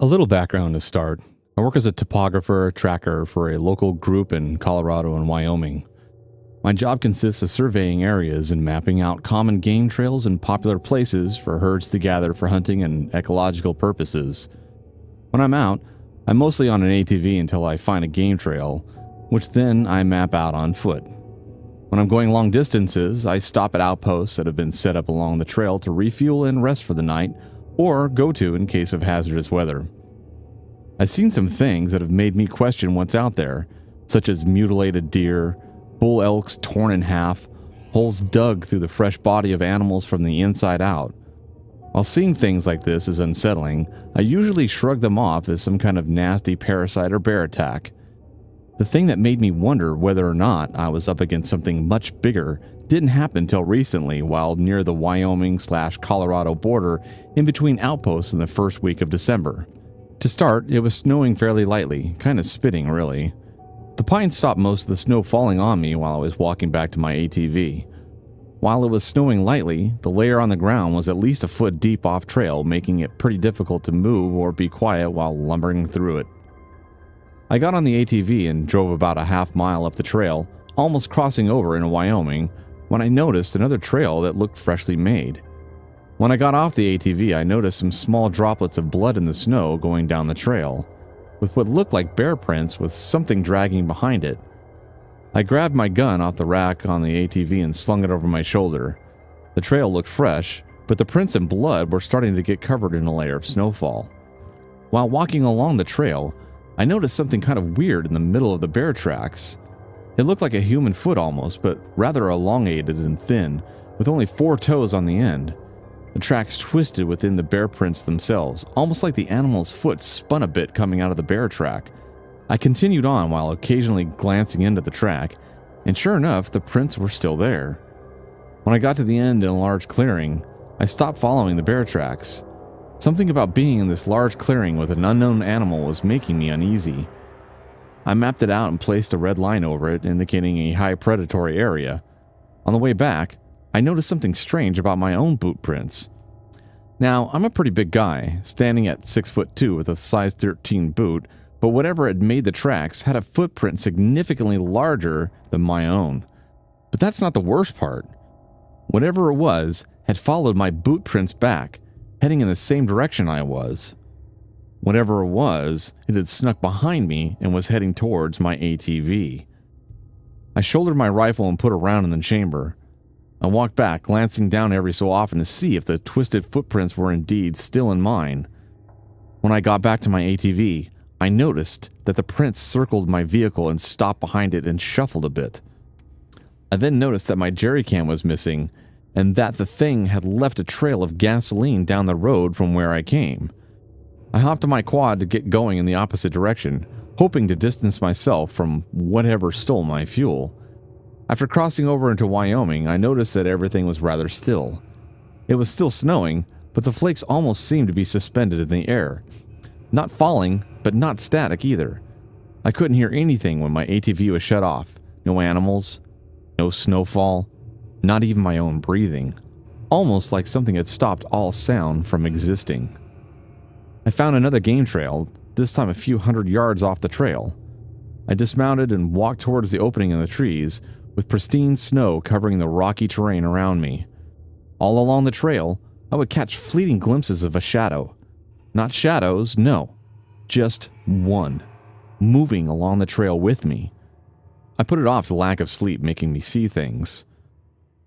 A little background to start. I work as a topographer tracker for a local group in Colorado and Wyoming. My job consists of surveying areas and mapping out common game trails and popular places for herds to gather for hunting and ecological purposes. When I'm out, I'm mostly on an ATV until I find a game trail, which then I map out on foot. When I'm going long distances, I stop at outposts that have been set up along the trail to refuel and rest for the night, or go to in case of hazardous weather. I've seen some things that have made me question what's out there, such as mutilated deer, bull elks torn in half, holes dug through the fresh body of animals from the inside out. While seeing things like this is unsettling, I usually shrug them off as some kind of nasty parasite or bear attack. The thing that made me wonder whether or not I was up against something much bigger didn't happen till recently while near the Wyoming/Colorado border in between outposts in the first week of December. To start, it was snowing fairly lightly, kind of spitting really. The pines stopped most of the snow falling on me while I was walking back to my ATV. While it was snowing lightly, the layer on the ground was at least a foot deep off trail, making it pretty difficult to move or be quiet while lumbering through it. I got on the ATV and drove about a half mile up the trail, almost crossing over into Wyoming, when I noticed another trail that looked freshly made. When I got off the ATV, I noticed some small droplets of blood in the snow going down the trail, with what looked like bear prints with something dragging behind it. I grabbed my gun off the rack on the ATV and slung it over my shoulder. The trail looked fresh, but the prints and blood were starting to get covered in a layer of snowfall. While walking along the trail, I noticed something kind of weird in the middle of the bear tracks. It looked like a human foot almost, but rather elongated and thin, with only 4 toes on the end. The tracks twisted within the bear prints themselves, almost like the animal's foot spun a bit coming out of the bear track. I continued on while occasionally glancing into the track, and sure enough, the prints were still there. When I got to the end in a large clearing, I stopped following the bear tracks. Something about being in this large clearing with an unknown animal was making me uneasy. I mapped it out and placed a red line over it, indicating a high predatory area. On the way back, I noticed something strange about my own boot prints. Now, I'm a pretty big guy, standing at 6'2" with a size 13 boot, but whatever had made the tracks had a footprint significantly larger than my own. But that's not the worst part. Whatever it was had followed my boot prints back, heading in the same direction I was. Whatever it was, it had snuck behind me and was heading towards my ATV. I shouldered my rifle and put a round in the chamber. I walked back, glancing down every so often to see if the twisted footprints were indeed still in mine. When I got back to my ATV, I noticed that the prints circled my vehicle and stopped behind it and shuffled a bit. I then noticed that my jerry can was missing, and that the thing had left a trail of gasoline down the road from where I came. I hopped on my quad to get going in the opposite direction, hoping to distance myself from whatever stole my fuel. After crossing over into Wyoming, I noticed that everything was rather still. It was still snowing, but the flakes almost seemed to be suspended in the air. Not falling, but not static either. I couldn't hear anything when my ATV was shut off. No animals, no snowfall, not even my own breathing. Almost like something had stopped all sound from existing. I found another game trail, this time a few hundred yards off the trail. I dismounted and walked towards the opening in the trees, with pristine snow covering the rocky terrain around me. All along the trail, I would catch fleeting glimpses of a shadow. Not shadows, no. Just one, moving along the trail with me. I put it off the lack of sleep making me see things.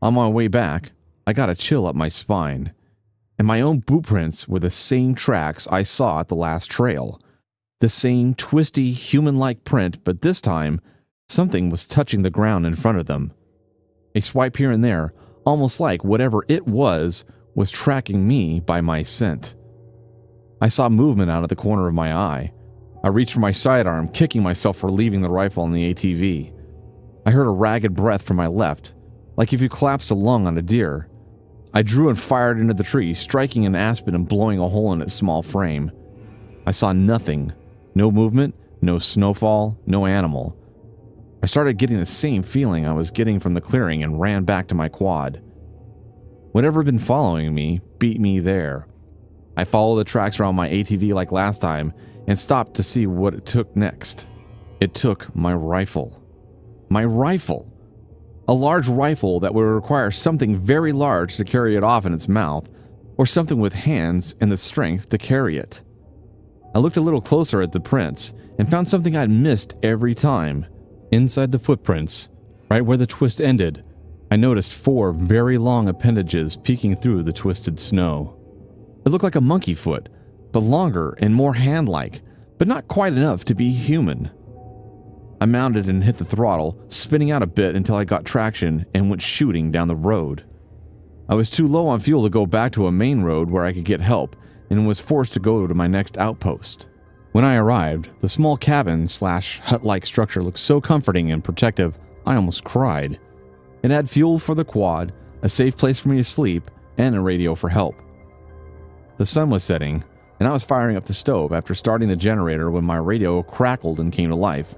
On my way back, I got a chill up my spine, and my own boot prints were the same tracks I saw at the last trail. The same twisty, human-like print, but this time, something was touching the ground in front of them. A swipe here and there, almost like whatever it was tracking me by my scent. I saw movement out of the corner of my eye. I reached for my sidearm, kicking myself for leaving the rifle on the ATV. I heard a ragged breath from my left, like if you collapsed a lung on a deer. I drew and fired into the tree, striking an aspen and blowing a hole in its small frame. I saw nothing. No movement, no snowfall, no animal. I started getting the same feeling I was getting from the clearing and ran back to my quad. Whatever had been following me beat me there. I followed the tracks around my ATV like last time and stopped to see what it took next. It took my rifle. My rifle! A large rifle that would require something very large to carry it off in its mouth, or something with hands and the strength to carry it. I looked a little closer at the prints and found something I'd missed every time. Inside the footprints, right where the twist ended, I noticed 4 very long appendages peeking through the twisted snow. It looked like a monkey foot, but longer and more hand-like, but not quite enough to be human. I mounted and hit the throttle, spinning out a bit until I got traction and went shooting down the road. I was too low on fuel to go back to a main road where I could get help and was forced to go to my next outpost. When I arrived, the small cabin/hut-like structure looked so comforting and protective, I almost cried. It had fuel for the quad, a safe place for me to sleep, and a radio for help. The sun was setting, and I was firing up the stove after starting the generator when my radio crackled and came to life.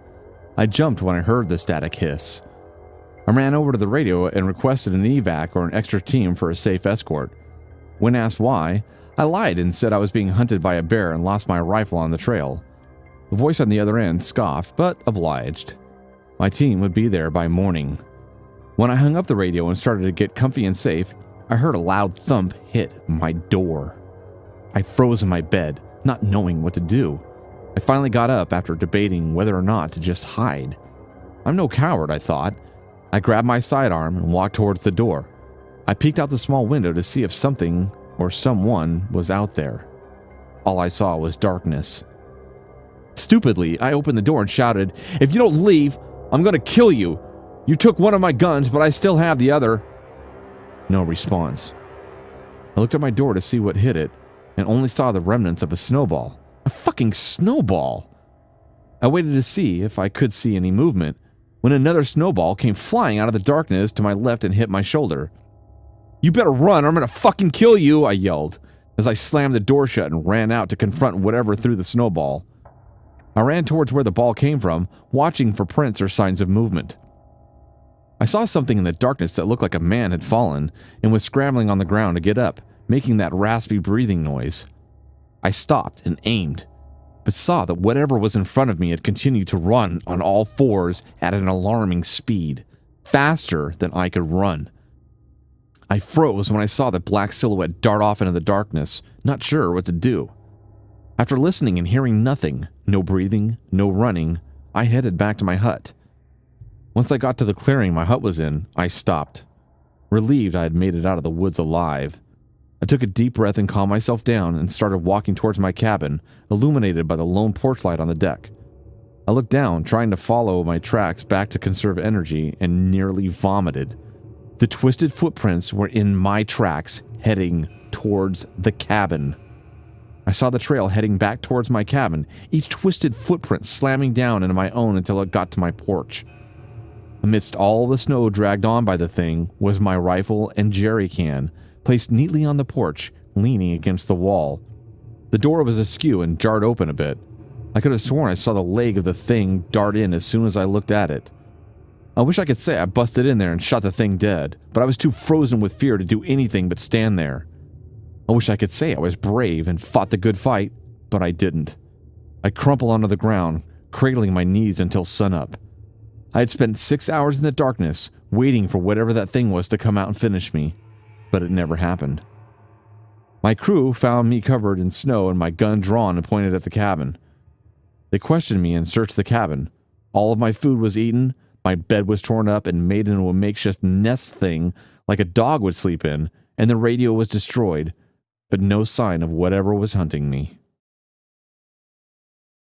I jumped when I heard the static hiss. I ran over to the radio and requested an evac or an extra team for a safe escort. When asked why, I lied and said I was being hunted by a bear and lost my rifle on the trail. The voice on the other end scoffed, but obliged. My team would be there by morning. When I hung up the radio and started to get comfy and safe, I heard a loud thump hit my door. I froze in my bed, not knowing what to do. I finally got up after debating whether or not to just hide. I'm no coward, I thought. I grabbed my sidearm and walked towards the door. I peeked out the small window to see if something or someone was out there. All I saw was darkness. Stupidly, I opened the door and shouted, "If you don't leave, I'm going to kill you! You took one of my guns, but I still have the other." No response. I looked at my door to see what hit it, and only saw the remnants of a snowball. A fucking snowball! I waited to see if I could see any movement, when another snowball came flying out of the darkness to my left and hit my shoulder. "You better run or I'm gonna fucking kill you," I yelled, as I slammed the door shut and ran out to confront whatever threw the snowball. I ran towards where the ball came from, watching for prints or signs of movement. I saw something in the darkness that looked like a man had fallen and was scrambling on the ground to get up, making that raspy breathing noise. I stopped and aimed, but saw that whatever was in front of me had continued to run on all fours at an alarming speed, faster than I could run. I froze when I saw the black silhouette dart off into the darkness, not sure what to do. After listening and hearing nothing, no breathing, no running, I headed back to my hut. Once I got to the clearing my hut was in, I stopped, relieved I had made it out of the woods alive. I took a deep breath and calmed myself down and started walking towards my cabin, illuminated by the lone porch light on the deck. I looked down, trying to follow my tracks back to conserve energy, and nearly vomited. The twisted footprints were in my tracks, heading towards the cabin. I saw the trail heading back towards my cabin, each twisted footprint slamming down into my own until it got to my porch. Amidst all the snow dragged on by the thing was my rifle and jerry can, placed neatly on the porch, leaning against the wall. The door was askew and jarred open a bit. I could have sworn I saw the leg of the thing dart in as soon as I looked at it. I wish I could say I busted in there and shot the thing dead, but I was too frozen with fear to do anything but stand there. I wish I could say I was brave and fought the good fight, but I didn't. I crumpled onto the ground, cradling my knees until sunup. I had spent 6 hours in the darkness, waiting for whatever that thing was to come out and finish me, but it never happened. My crew found me covered in snow and my gun drawn and pointed at the cabin. They questioned me and searched the cabin. All of my food was eaten, my bed was torn up and made into a makeshift nest thing like a dog would sleep in, and the radio was destroyed, but no sign of whatever was hunting me.